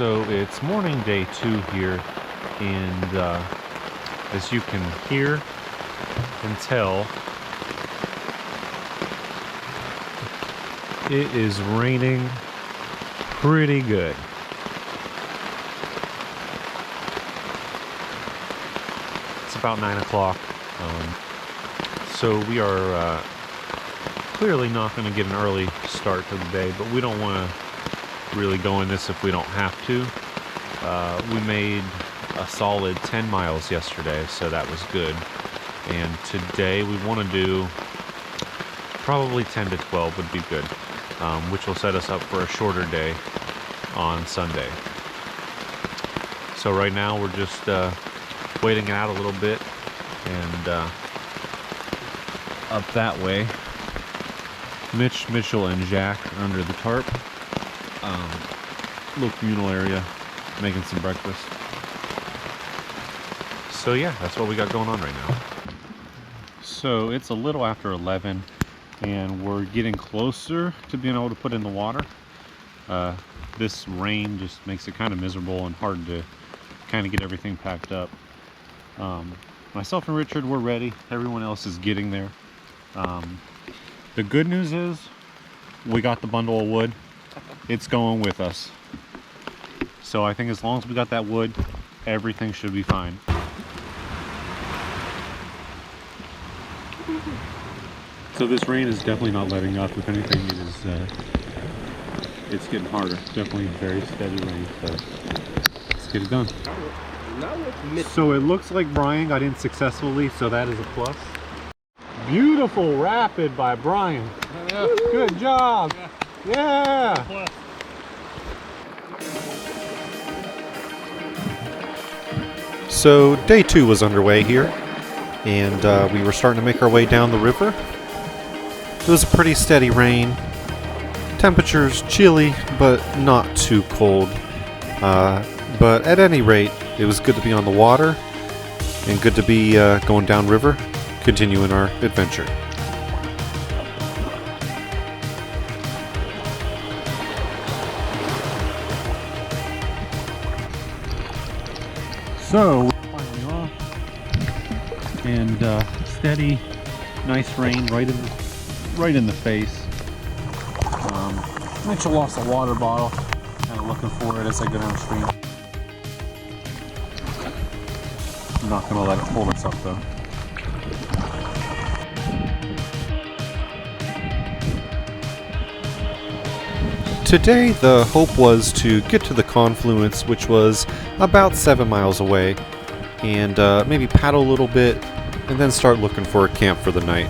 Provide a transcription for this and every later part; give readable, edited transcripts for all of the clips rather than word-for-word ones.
So it's morning day 2 here, and as you can hear and tell, it is raining pretty good. It's about 9 o'clock, so we are clearly not going to get an early start to the day, but we don't want to really go in this if we don't have to. We made a solid 10 miles yesterday, so that was good. And today we want to do probably 10 to 12 would be good, which will set us up for a shorter day on Sunday. So right now we're just waiting it out a little bit, and up that way, Mitch, Mitchell, and Jack are under the tarp. Little communal area, making some breakfast. So yeah, that's what we got going on right now. So it's a little after 11, and we're getting closer to being able to put in the water. This rain just makes it kind of miserable and hard to kind of get everything packed up. Myself and Richard, we're ready. Everyone else is getting there. The good news is we got the bundle of wood. It's going with us. So I think as long as we got that wood, everything should be fine. So this rain is definitely not letting up. If anything, it is it's getting harder. Definitely very steady rain, so let's get it done. So it looks like Brian got in successfully, so that is a plus. Beautiful rapid by Brian. Yeah. Good job. Yeah. So day 2 was underway here, and we were starting to make our way down the river. It was a pretty steady rain. Temperatures chilly, but not too cold. But at any rate, it was good to be on the water and good to be going downriver, continuing our adventure. So we're finally off, and steady, nice rain right in the face. Mitchell lost a water bottle, kind of looking for it as I go downstream. I'm not gonna let it hold us up though. Today the hope was to get to the confluence, which was about 7 miles away, and maybe paddle a little bit and then start looking for a camp for the night.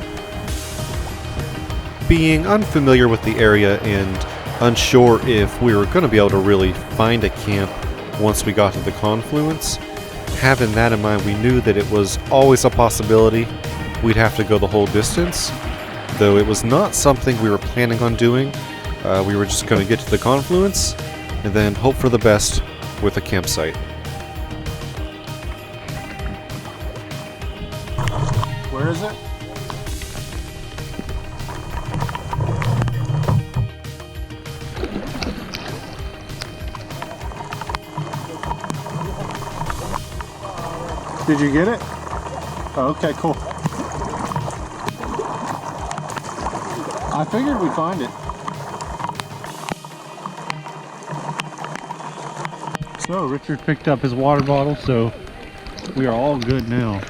Being unfamiliar with the area and unsure if we were going to be able to really find a camp once we got to the confluence, having that in mind, we knew that it was always a possibility we'd have to go the whole distance, though it was not something we were planning on doing. We were just going to get to the confluence and then hope for the best with a campsite. Where is it? Did you get it? Oh, okay, cool. I figured we'd find it. So Richard picked up his water bottle, so we are all good now.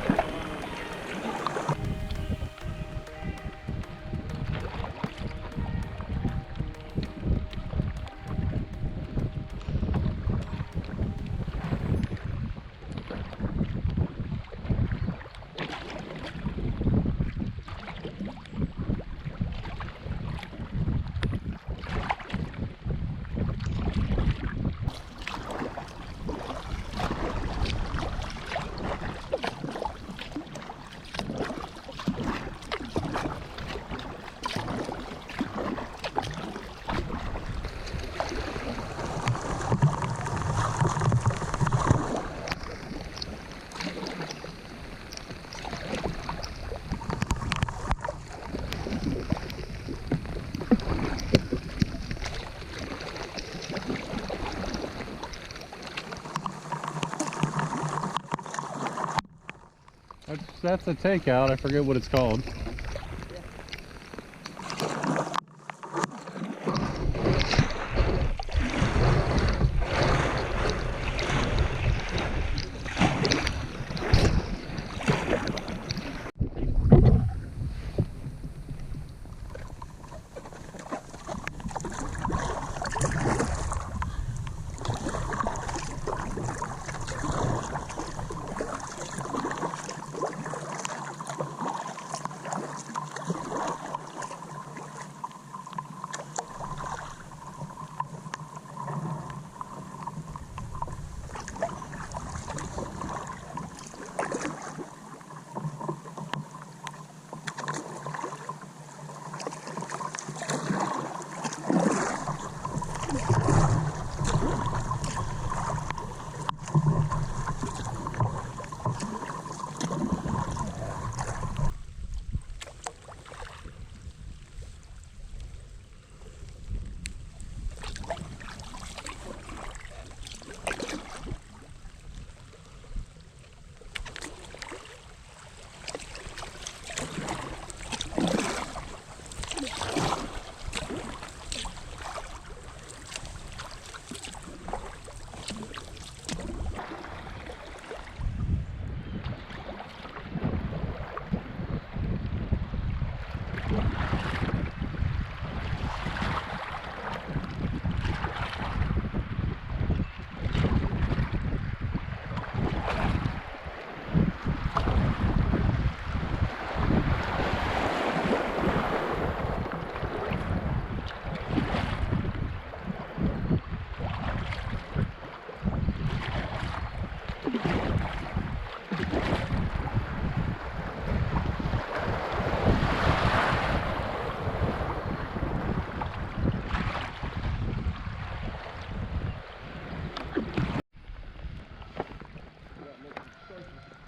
that's a takeout. I forget what it's called.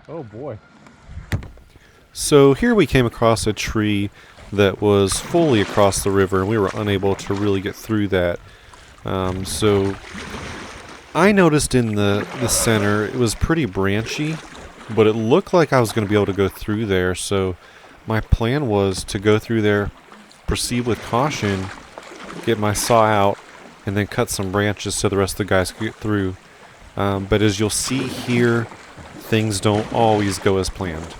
Oh boy. So here we came across a tree that was fully across the river, and we were unable to really get through that. So I noticed in the center it was pretty branchy, but it looked like I was going to be able to go through there. So my plan was to go through there, proceed with caution, get my saw out, and then cut some branches so the rest of the guys could get through. But as you'll see here, things don't always go as planned.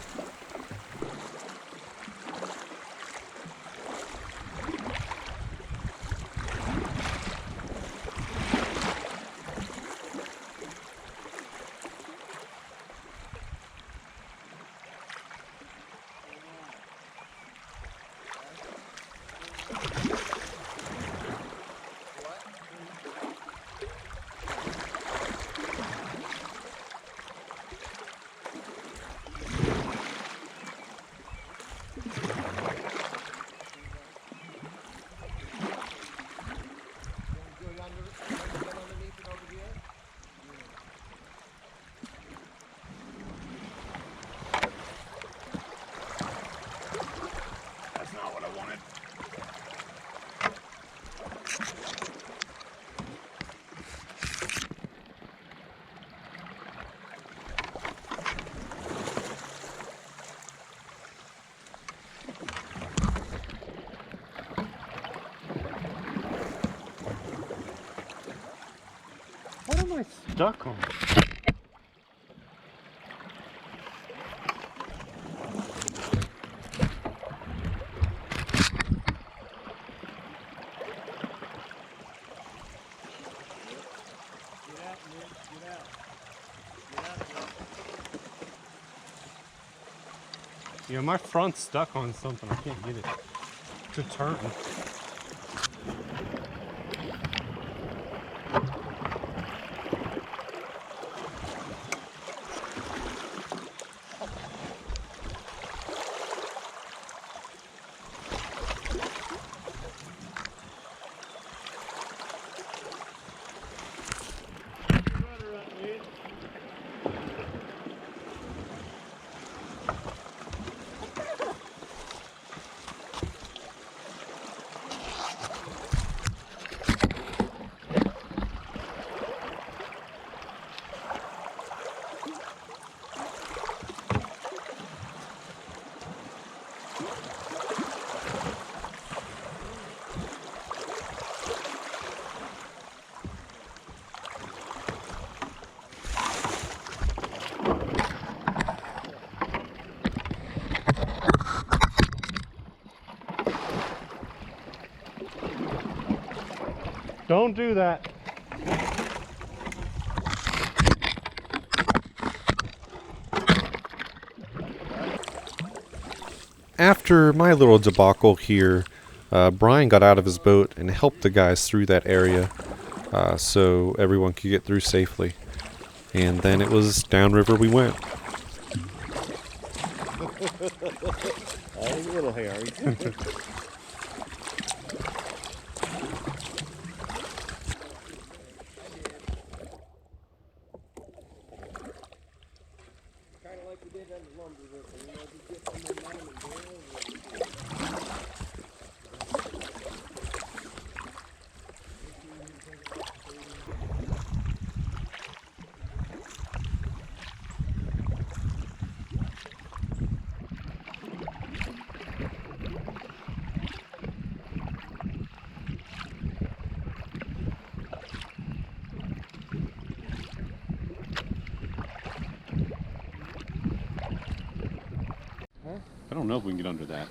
What am I stuck on? Yeah, my front's stuck on something. I can't get it to turn. Don't do that. After my little debacle here, Brian got out of his boat and helped the guys through that area so everyone could get through safely. And then it was downriver we went. A little hairy. I don't know if we can get under that.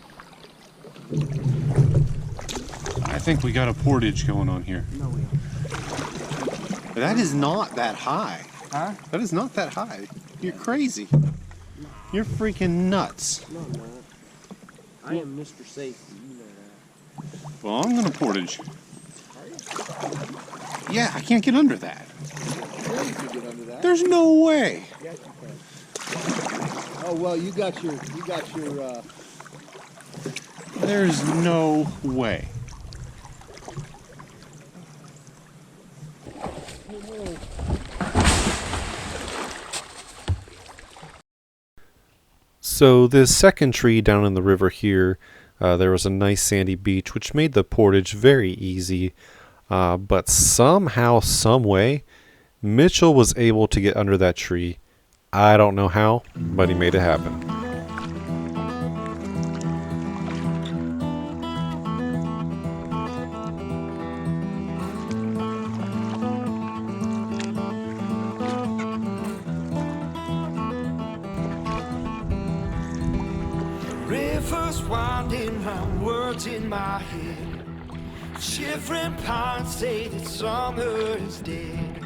I think we got a portage going on here. No, we don't. That is not that high. Huh? That is not that high. You're crazy. You're freaking nuts. No, I'm not. I am Mr. Safety, you know that. Well, I'm gonna portage. Are you? Yeah, I can't get under that. Sure you can get under that. There's no way. Yes, you can. Oh well, you got your. There's no way. So this second tree down in the river here, there was a nice sandy beach which made the portage very easy. But somehow, some way, Mitchell was able to get under that tree. I don't know how, but he made it happen. Rivers winding round words in my head. Shivering pines say that summer is dead.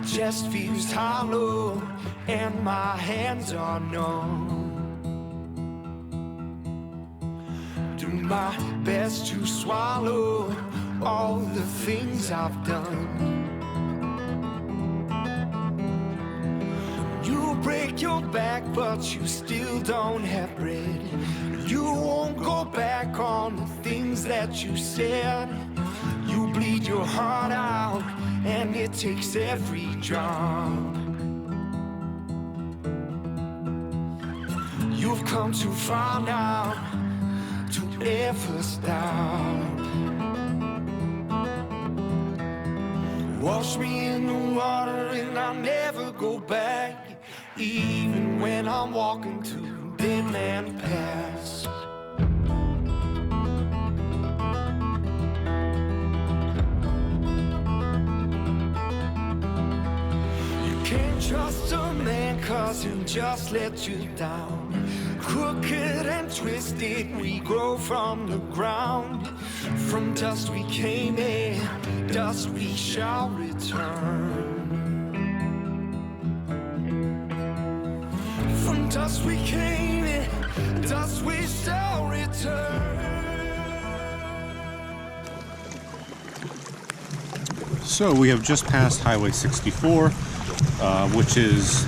Chest feels hollow and my hands are numb. Do my best to swallow all the things I've done. You break your back, but you still don't have bread. You won't go back on the things that you said. You bleed your heart out, and it takes every drop. You've come too far now to ever stop. Wash me in the water and I'll never go back. Even when I'm walking to dead man pass. You can't trust a man 'cause he'll just let you down. Crooked and twisted we grow from the ground. From dust we came in, dust we shall return. From dust we came in, dust we shall return. So we have just passed Highway 64, which is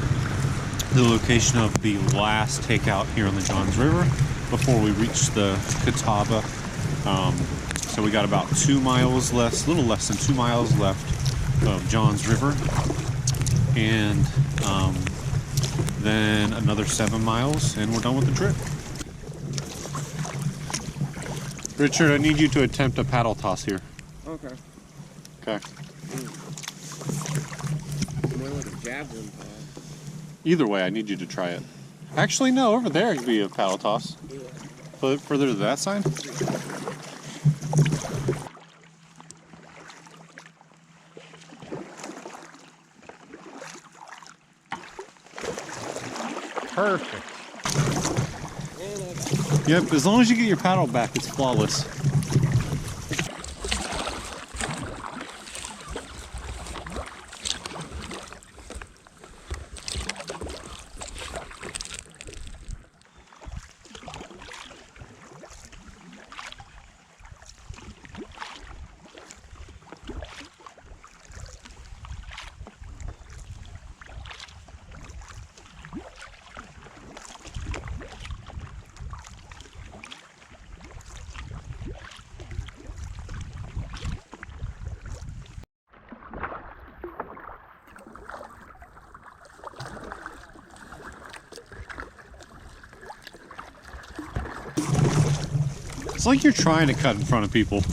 the location of the last takeout here on the Johns River before we reach the Catawba. So we got about 2 miles less, a little less than 2 miles left of Johns River, and then another 7 miles, and we're done with the trip. Richard, I need you to attempt a paddle toss here. Okay. Okay. More like a javelin toss. Either way, I need you to try it. Actually, no, over there it could be a paddle toss. Yeah. Further to that side? Perfect. Yep, as long as you get your paddle back, it's flawless. It's like you're trying to cut in front of people.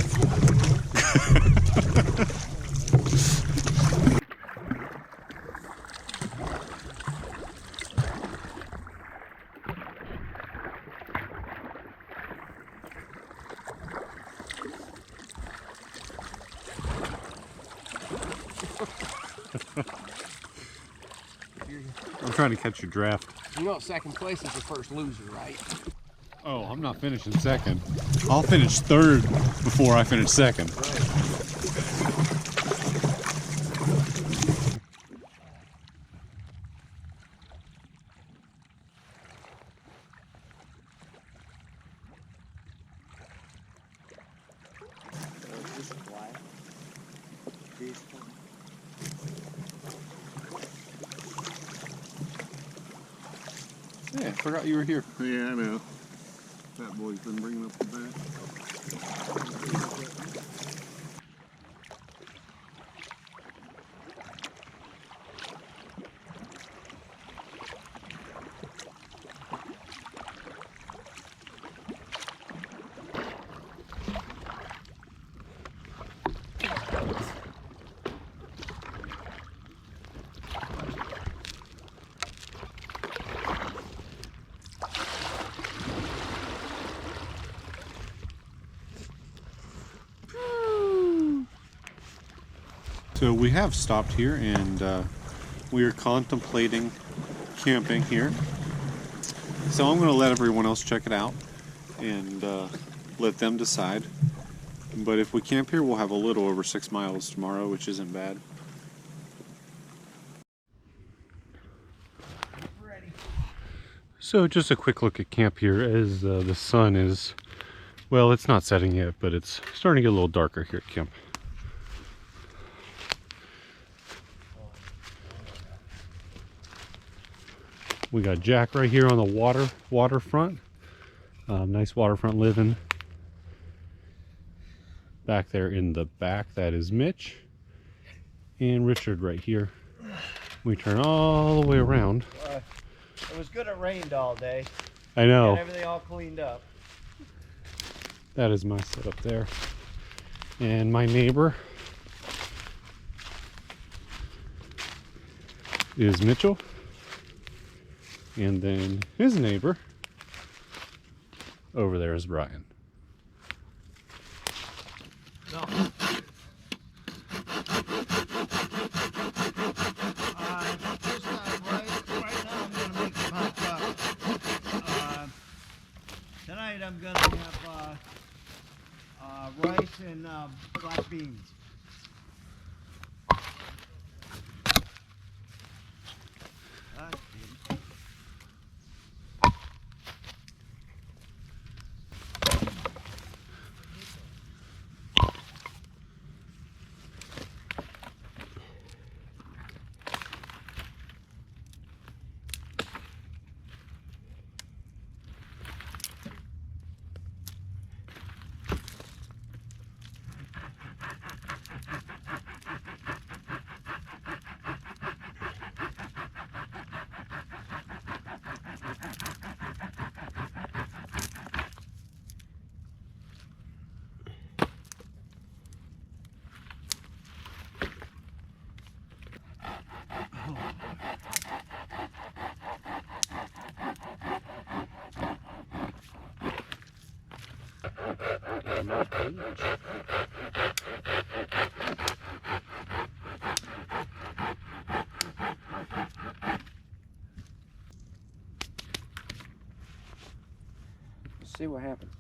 I'm trying to catch your draft. You know, second place is the first loser, right? Oh, I'm not finishing second. I'll finish third before I finish second. Yeah, I forgot you were here. Yeah, I know. That boy's been bringing up the back. So we have stopped here and we are contemplating camping here. So I'm going to let everyone else check it out and let them decide. But if we camp here, we'll have a little over 6 miles tomorrow, which isn't bad. So just a quick look at camp here as the sun is, well, it's not setting yet, but it's starting to get a little darker here at camp. We got Jack right here on the waterfront. Nice waterfront living. Back there in the back, that is Mitch. And Richard right here. We turn all the way around. It was good it rained all day. I know. Got everything all cleaned up. That is my setup there. And my neighbor is Mitchell. And then his neighbor over there is Brian. No. Tonight I'm gonna have rice and black beans. Let's see what happens.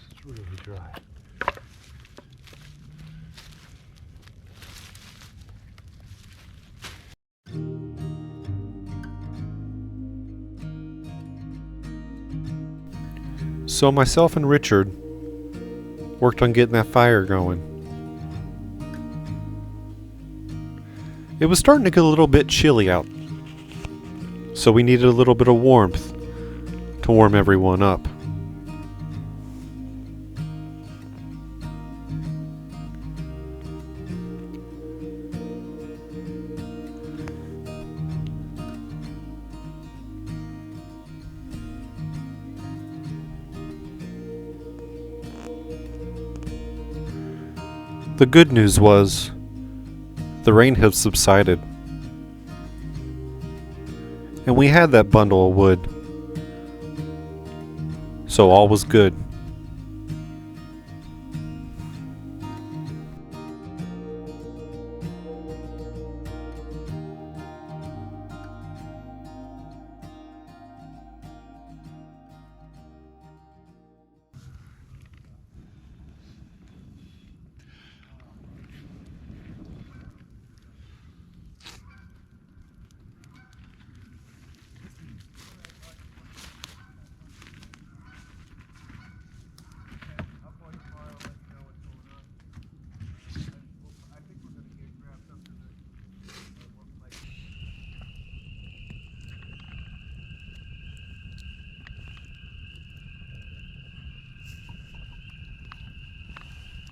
It's really dry. So myself and Richard worked on getting that fire going. It was starting to get a little bit chilly out, so we needed a little bit of warmth to warm everyone up. The good news was the rain had subsided, and we had that bundle of wood, so all was good.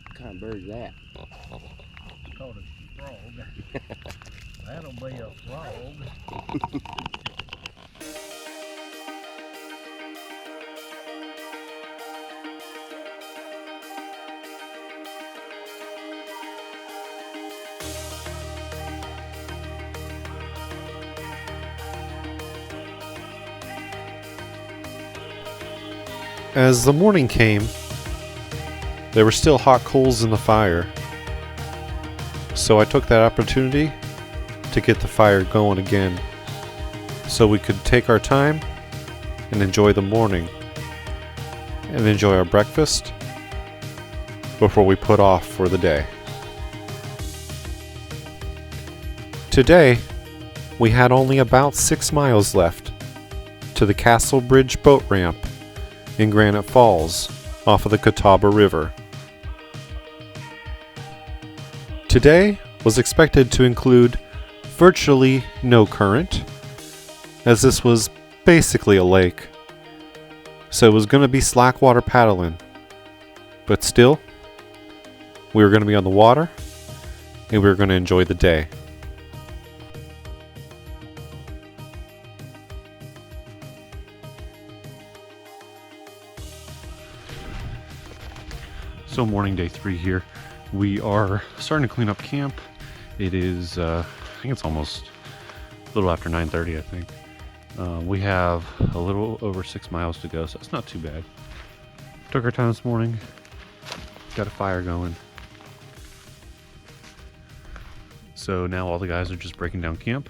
What kind of bird is that? It's called a frog. That'll be a frog. As the morning came, there were still hot coals in the fire, so I took that opportunity to get the fire going again, so we could take our time and enjoy the morning, and enjoy our breakfast before we put off for the day. Today, we had only about 6 miles left to the Castle Bridge boat ramp in Granite Falls off of the Catawba River. Today was expected to include virtually no current, as this was basically a lake, so it was going to be slack water paddling, but still, we were going to be on the water and we were going to enjoy the day. So morning day 3 here. We are starting to clean up camp. It is, I think it's almost a little after 9:30, I think. We have a little over 6 miles to go, so it's not too bad. Took our time this morning. Got a fire going. So now all the guys are just breaking down camp.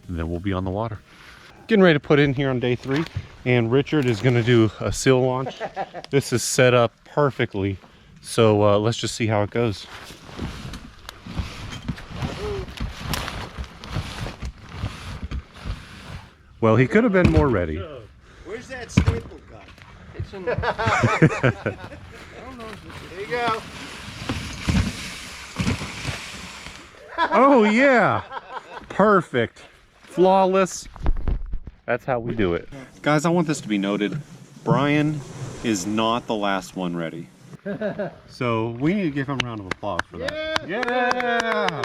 And then we'll be on the water. Getting ready to put in here on day 3, and Richard is going to do a seal launch. This is set up perfectly, so let's just see how it goes. Well, he could have been more ready. Where's that staple gun? It's in there. I don't know if There you go. Oh yeah, perfect, flawless. That's how we do it. Guys, I want this to be noted. Brian is not the last one ready. So we need to give him a round of applause for that. Yeah!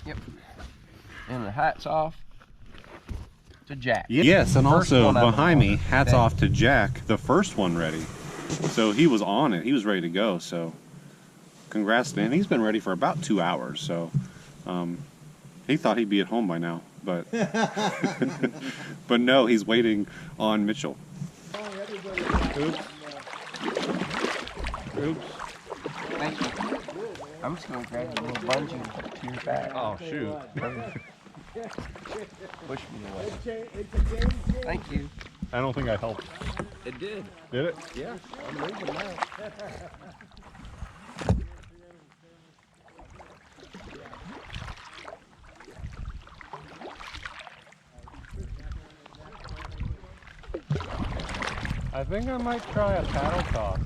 Yep. And the hat's off to Jack. Yes, and First also one out of the behind me, water. hats Dang. off to Jack, the first one ready. So he was on it. He was ready to go. So congrats, man. He's been ready for about 2 hours. So he thought he'd be at home by now, but but no, he's waiting on Mitchell. Oops. Oops. Thank you. I'm just gonna grab a little bungee to your back. Oh shoot. Push me away. Thank you. I don't think I helped. It did. Did it? Yeah. I'm moving now. I think I might try a paddle toss.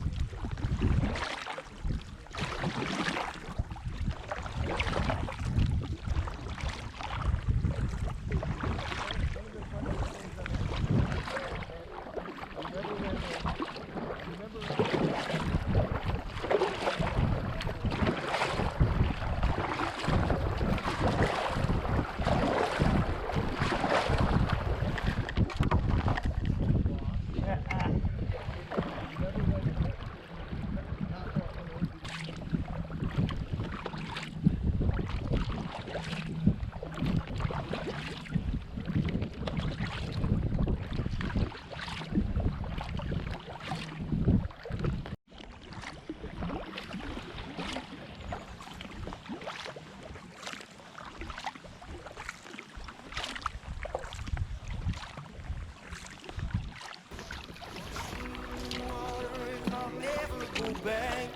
I'll never go back,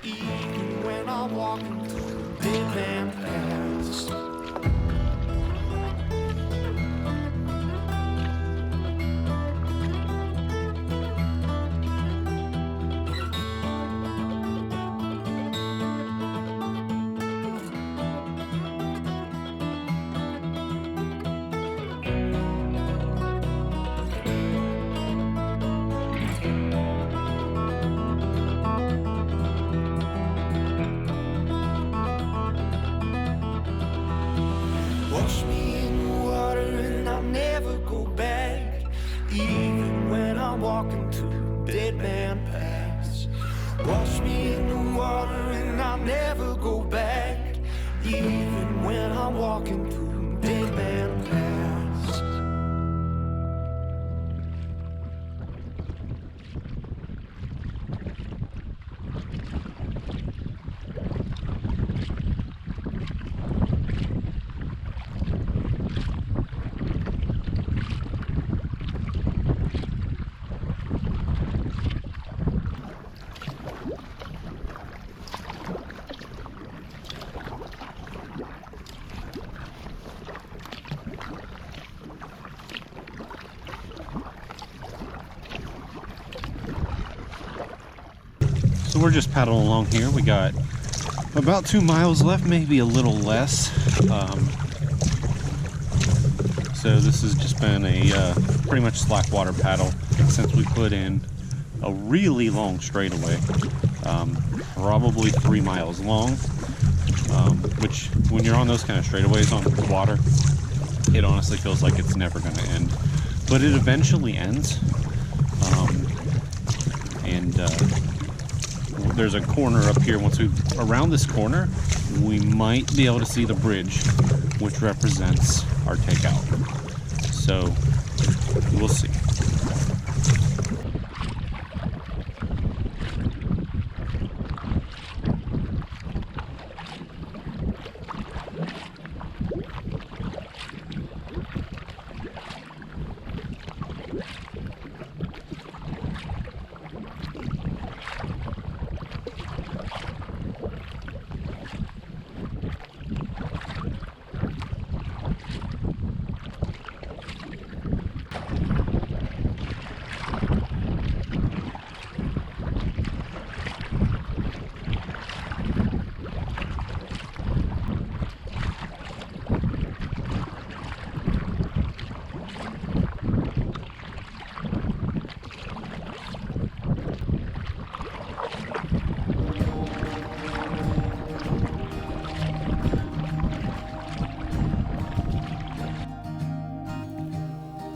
even when I'm walking through dead man paths. Wash me in the water and I'll never go back, even when I'm walking through dead man paths. Wash me in the water and I'll never go back, even when I'm walking through dead man paths. So we're just paddling along here. We got about 2 miles left, maybe a little less. So this has just been a pretty much slack water paddle since we put in a really long straightaway, probably 3 miles long, which when you're on those kind of straightaways on water, it honestly feels like it's never going to end. But it eventually ends, there's a corner up here. Once we around this corner, we might be able to see the bridge, which represents our takeout. So we'll see.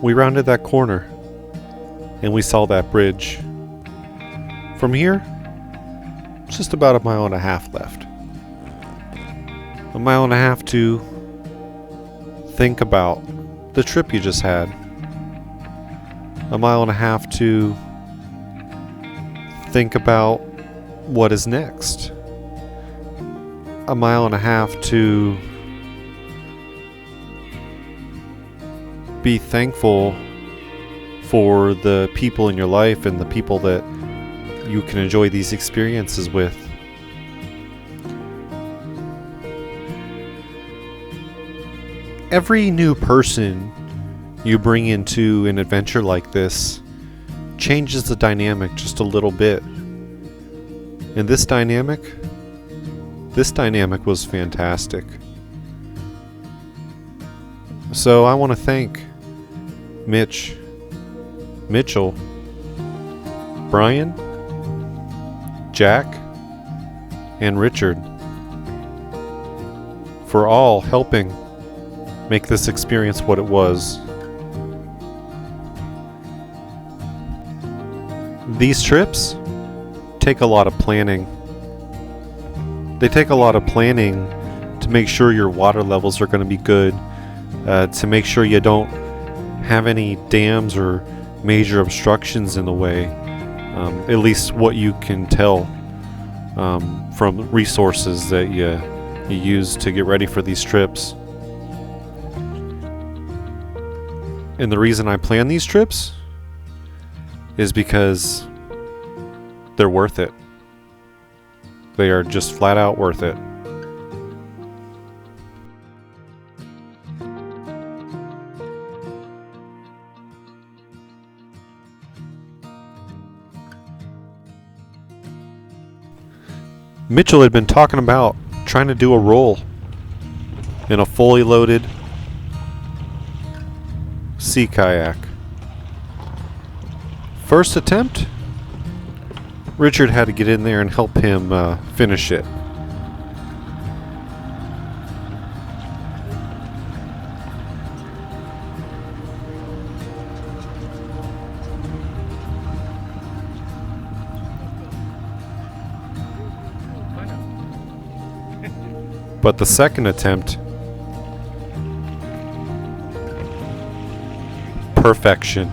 We rounded that corner and we saw that bridge. From here, just about a mile and a half left. A mile and a half to think about the trip you just had. A mile and a half to think about what is next. A mile and a half to be thankful for the people in your life and the people that you can enjoy these experiences with. Every new person you bring into an adventure like this changes the dynamic just a little bit. And this dynamic was fantastic. So I want to thank Mitchell, Brian, Jack, and Richard for all helping make this experience what it was. These trips take a lot of planning. They take a lot of planning to make sure your water levels are going to be good, to make sure you don't have any dams or major obstructions in the way, at least what you can tell from resources that you use to get ready for these trips. And the reason I plan these trips is because they're worth it. They are just flat out worth it. Mitchell had been talking about trying to do a roll in a fully loaded sea kayak. First attempt, Richard had to get in there and help him finish it. But the second attempt, perfection.